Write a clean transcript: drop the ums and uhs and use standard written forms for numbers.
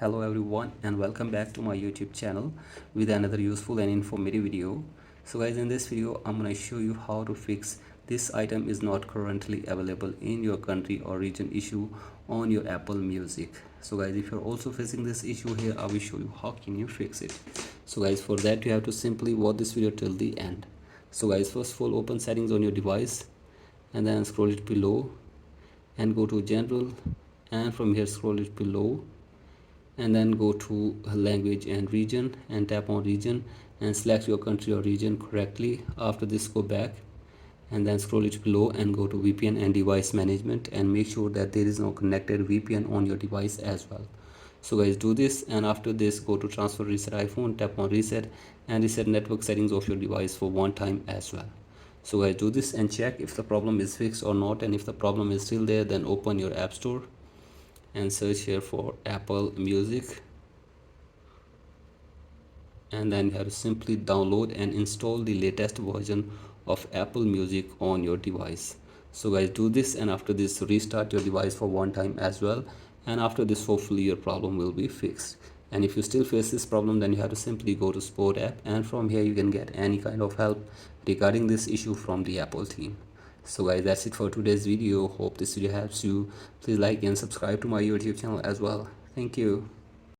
Hello everyone and welcome back to my YouTube channel with another useful and informative video. So guys, in this video I'm going to show you how to fix this item is not currently available in your country or region issue on your Apple Music. So guys, if you're also facing this issue here, I will show you how can you fix it. So guys, for that you have to simply watch this video till the end. So guys, first of all, open settings on your device and then scroll it below and go to general, and from here scroll it below and then go to language and region and tap on region and select your country or region correctly. After this, go back and then scroll it below and go to VPN and device management and make sure that there is no connected VPN on your device as well. So guys, do this, and after this go to transfer reset iPhone, tap on reset and reset network settings of your device for one time as well. So guys, do this and check if the problem is fixed or not, and if the problem is still there, then open your App Store and search here for Apple Music, and then you have to simply download and install the latest version of Apple Music on your device. So guys, do this, and after this restart your device for one time as well, and after this hopefully your problem will be fixed. And if you still face this problem, then you have to simply go to support app, and from here you can get any kind of help regarding this issue from the Apple team. So guys, that's it for today's video. Hope this video helps you. Please like and subscribe to my YouTube channel as well. Thank you.